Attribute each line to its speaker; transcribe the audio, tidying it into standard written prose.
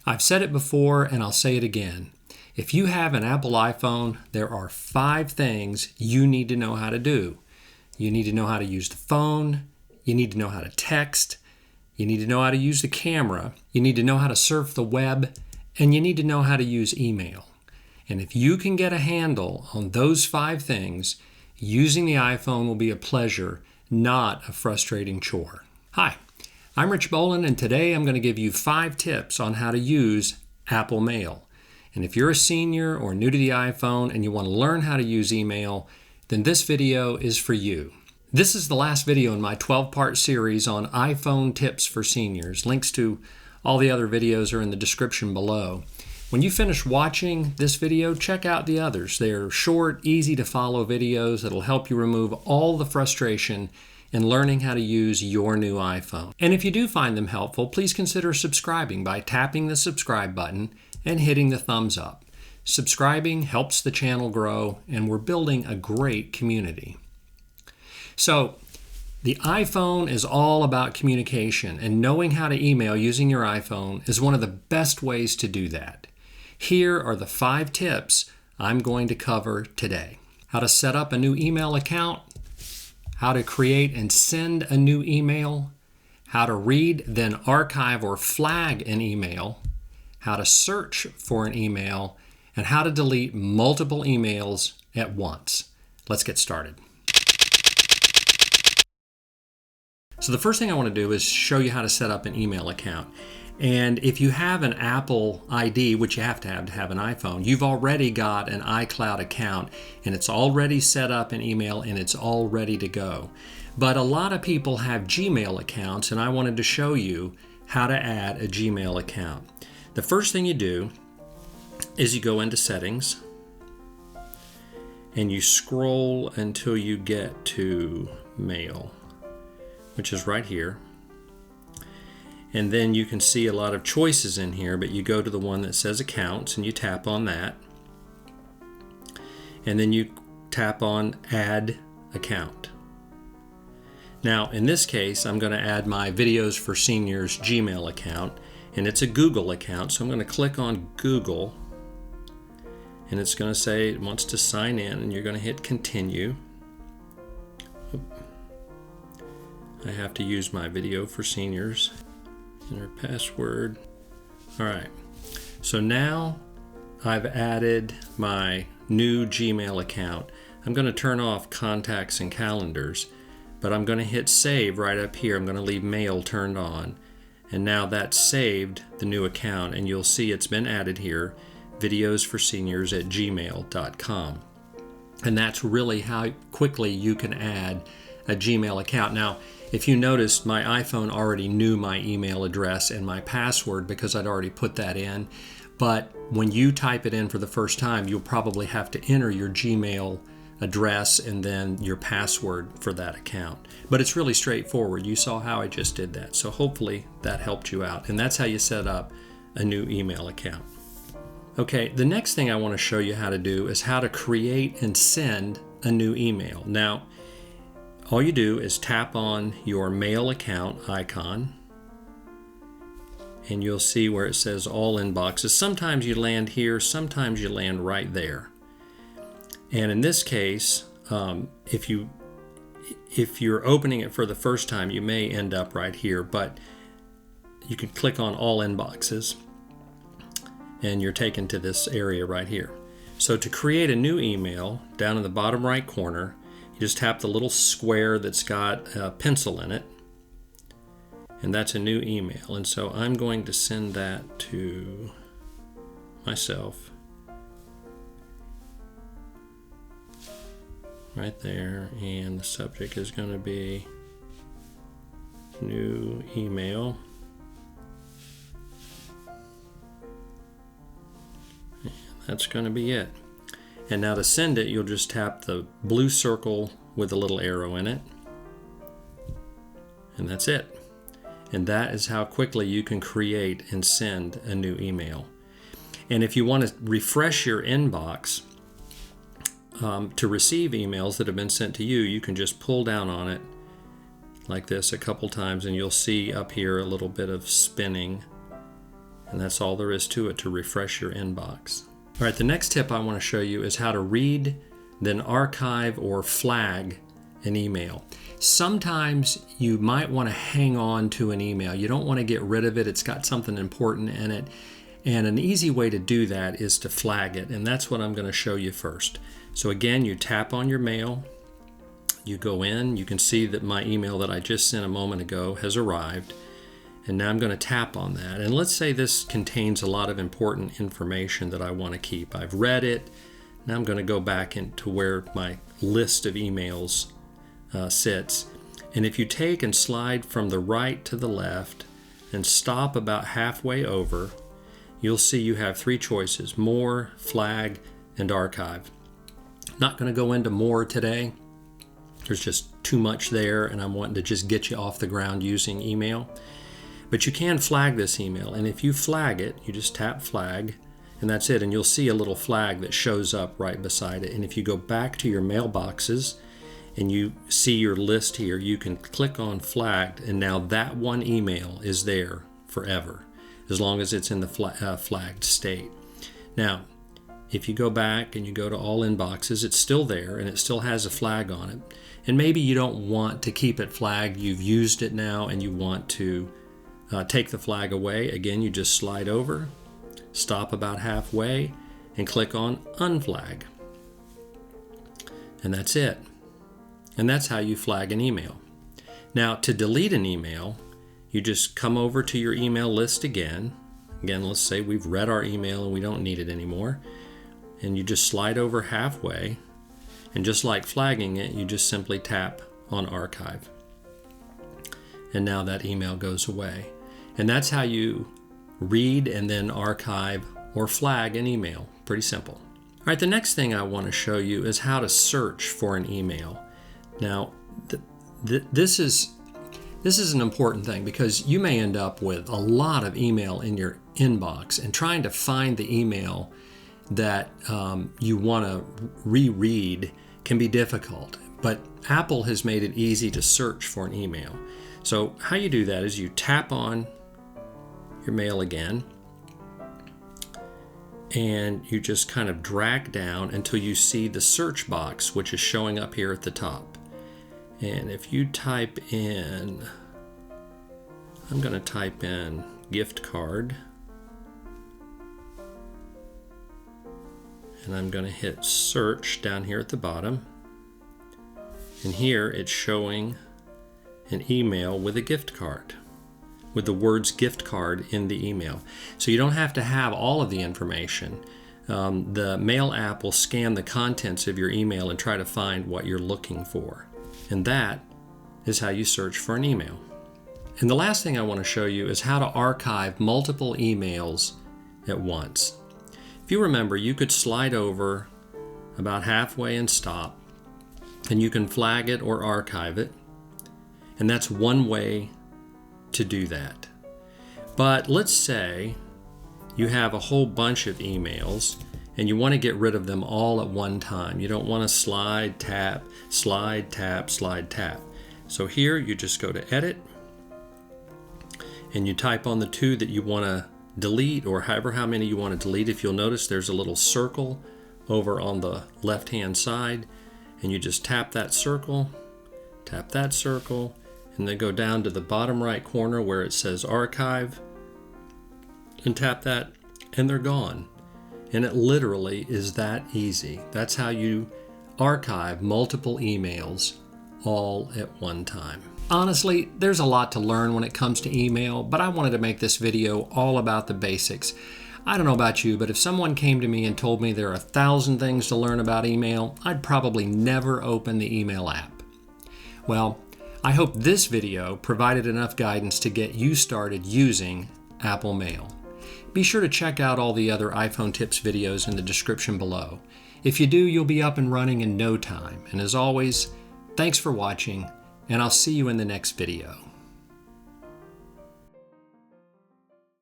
Speaker 1: I've said it before and I'll say it again. If you have an Apple iPhone, there are 5 things you need to know how to do. You need to know how to use the phone. You need to know how to text. You need to know how to use the camera. You need to know how to surf the web. And you need to know how to use email. And if you can get a handle on those 5 things, using the iPhone will be a pleasure, not a frustrating chore. Hi, I'm Rich Boland, and today I'm going to give you 5 tips on how to use Apple Mail. And if you're a senior or new to the iPhone and you want to learn how to use email, then this video is for you. This is the last video in my 12-part series on iPhone tips for seniors. Links to all the other videos are in the description below. When you finish watching this video, check out the others. They're short, easy to follow videos that'll help you remove all the frustration in learning how to use your new iPhone. And if you do find them helpful, please consider subscribing by tapping the subscribe button and hitting the thumbs up. Subscribing helps the channel grow, and we're building a great community. So, the iPhone is all about communication, and knowing how to email using your iPhone is one of the best ways to do that. Here are the 5 tips I'm going to cover today. How to set up a new email account, how to create and send a new email, how to read, then archive or flag an email, how to search for an email, and how to delete multiple emails at once. Let's get started. So the first thing I want to do is show you how to set up an email account. And if you have an Apple ID, which you have to have an iPhone, you've already got an iCloud account and it's already set up in email and it's all ready to go. But a lot of people have Gmail accounts, and I wanted to show you how to add a Gmail account. The first thing you do is you go into settings and you scroll until you get to mail, which is right here. And then you can see a lot of choices in here, but you go to the one that says accounts and you tap on that. And then you tap on add account. Now in this case, I'm going to add my Videos for Seniors Gmail account, and it's a Google account. So I'm going to click on Google, and it's going to say it wants to sign in, and you're going to hit continue. I have to use my Video for Seniors. Enter password. All right, so now I've added my new Gmail account. I'm going to turn off contacts and calendars, but I'm going to hit save right up here. I'm going to leave mail turned on, and now that's saved the new account, and you'll see it's been added here, videosforseniors@gmail.com. And that's really how quickly you can add a Gmail account. Now, if you noticed, my iPhone already knew my email address and my password because I'd already put that in. But when you type it in for the first time, you'll probably have to enter your Gmail address and then your password for that account. But it's really straightforward. You saw how I just did that. So hopefully that helped you out. And that's how you set up a new email account. Okay, the next thing I want to show you how to do is how to create and send a new email. Now, all you do is tap on your mail account icon, and you'll see where it says all inboxes. Sometimes you land here, sometimes you land right there. And in this case, if you're opening it for the first time, you may end up right here, but you can click on all inboxes and you're taken to this area right here. So to create a new email, down in the bottom right corner, you just tap the little square that's got a pencil in it, and that's a new email. And so I'm going to send that to myself right there, and the subject is going to be new email. And that's going to be it. And now to send it, you'll just tap the blue circle with a little arrow in it. And that's it. And that is how quickly you can create and send a new email. And if you want to refresh your inbox to receive emails that have been sent to you, you can just pull down on it like this a couple times, and you'll see up here a little bit of spinning. And that's all there is to it, to refresh your inbox. All right, the next tip I want to show you is how to read, then archive or flag an email. Sometimes you might want to hang on to an email. You don't want to get rid of it. It's got something important in it. And an easy way to do that is to flag it. And that's what I'm going to show you first. So again, you tap on your mail. You go in. You can see that my email that I just sent a moment ago has arrived. And now I'm going to tap on that. And let's say this contains a lot of important information that I want to keep. I've read it. Now I'm going to go back into where my list of emails sits. And if you take and slide from the right to the left and stop about halfway over, you'll see you have three choices: more, flag, and archive. Not going to go into more today. There's just too much there, and I'm wanting to just get you off the ground using email. But you can flag this email, and if you flag it, you just tap flag, and that's it, and you'll see a little flag that shows up right beside it. And if you go back to your mailboxes and you see your list here, you can click on flagged, and now that one email is there forever, as long as it's in the flagged state. Now, if you go back and you go to all inboxes, it's still there and it still has a flag on it. And maybe you don't want to keep it flagged. You've used it now and you want to take the flag away. Again, you just slide over, stop about halfway, and click on unflag. And that's it. And that's how you flag an email. Now, to delete an email, you just come over to your email list again. Again, let's say we've read our email and we don't need it anymore. And you just slide over halfway. And just like flagging it, you just simply tap on archive. And now that email goes away. And that's how you read and then archive or flag an email. Pretty simple. All right, the next thing I want to show you is how to search for an email. Now, this is an important thing because you may end up with a lot of email in your inbox, and trying to find the email that you want to reread can be difficult. But Apple has made it easy to search for an email. So how you do that is you tap on your mail again, and you just kind of drag down until you see the search box, which is showing up here at the top. And if you type in, I'm going to type in gift card, and I'm going to hit search down here at the bottom, and here it's showing an email with a gift card, with the words gift card in the email. So you don't have to have all of the information. The Mail app will scan the contents of your email and try to find what you're looking for. And that is how you search for an email. And the last thing I want to show you is how to archive multiple emails at once. If you remember, you could slide over about halfway and stop, and you can flag it or archive it. And that's one way to do that. But let's say you have a whole bunch of emails and you want to get rid of them all at one time. You don't want to slide, tap, slide, tap, slide, tap. So here you just go to edit and you type on the two that you want to delete, or how many you want to delete. If you'll notice, there's a little circle over on the left hand side, and you just tap that circle, and then go down to the bottom right corner where it says archive and tap that, and they're gone. And it literally is that easy. That's how you archive multiple emails all at one time. Honestly, there's a lot to learn when it comes to email, but I wanted to make this video all about the basics. I don't know about you, but if someone came to me and told me there are 1,000 things to learn about email, I'd probably never open the email app. Well, I hope this video provided enough guidance to get you started using Apple Mail. Be sure to check out all the other iPhone tips videos in the description below. If you do, you'll be up and running in no time. And as always, thanks for watching, and I'll see you in the next video.